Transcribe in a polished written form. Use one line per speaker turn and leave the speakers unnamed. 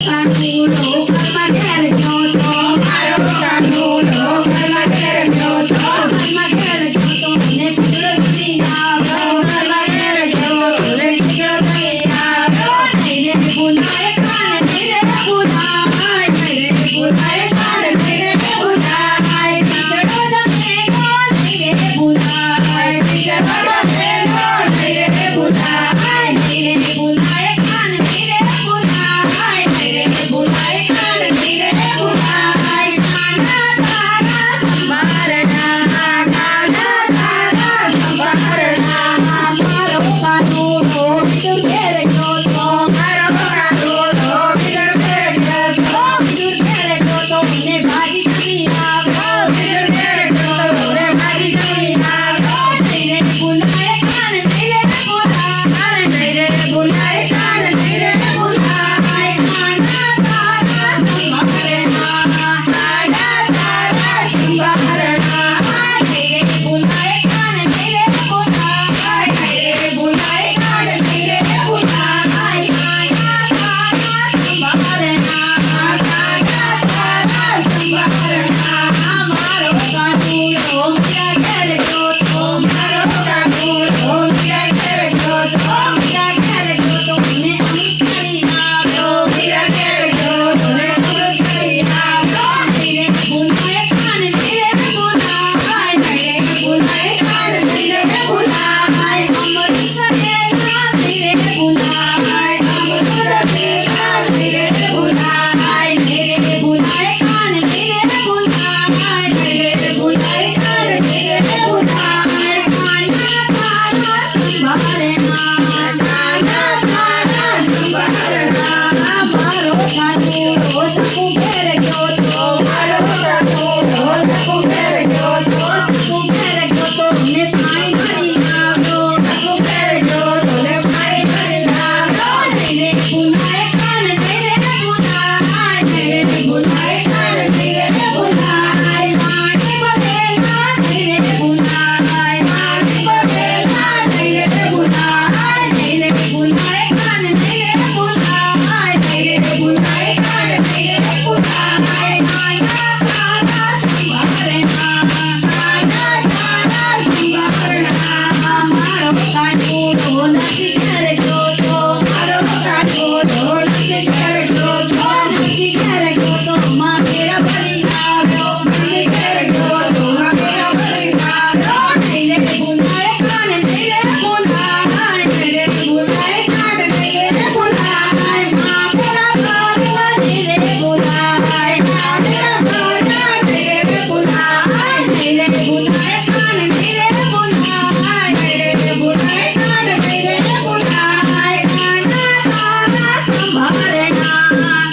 Kanulo, kalmager joto, maro kanulo, kalmager joto, kalmager joto, ne purti avo, kalmager joto, ne purti avo, nire bunae kan, nire bunae, nire bunae kan, nire bunae, nire bunae, nire bunae, nire bunae, nire bunae, nire bunae kan, nire bunae, nire bunae kan, nire bunae, kana kana sambarna, kana kana sambarna, maro kanulo, vidurkere joto, maro kanulo, vidurkere joto, vidurkere joto, ne bhaji kamiya, vidurkere joto, ne bhaji kamiya, nire bunae kan, nire bunae, nire bunae kan, nire bunae, kana kana sambarna, kana kana sambarna, nire bunae kan, nire bunae, nire bunae kan, nire bunae, kana kana sambarna, kana kana sambarna, maro kanulo, vidurkere joto, maro kanulo, vidurkere joto, vidurkere joto, ne amit kamiya, vidurkere joto, ne amit kamiya, nire bunae kan, nire bunae, nire bunae kan, nire bunae, amrit kare kan, nire bunae, amrit kare kan, nire bunae, nire bunae kan, nire bunae, nire bunae kan, nire bunae, kana kana sambarna, kana kana sambarna, maro kanulo, takugere joto, maro kanulo, takugere joto, takugere joto, ne bhai kamiya, takugere joto, ne bhai kamiya, nire bunae kan, nire bunae, nire bunae kan, nire bunae, mane badela, nire bunae, mane badela, nire bunae, nire bunae kan, nire bunae, nire bunae kan, nire bunae, kana kana sambarna, kana kana sambarna, maro kanulo, nasikere joto, maro kanulo, nasikere joto, nasikere joto, mera baliya, nasikere joto, mera baliya, nire bunae kan, nire bunae, nire bunae kan, nire bunae, mera baliya, nire bunae, mera baliya, nire bunae, nire bunae kan, nire bunae, nire bunae kan, nire bunae, kana kana sambarna.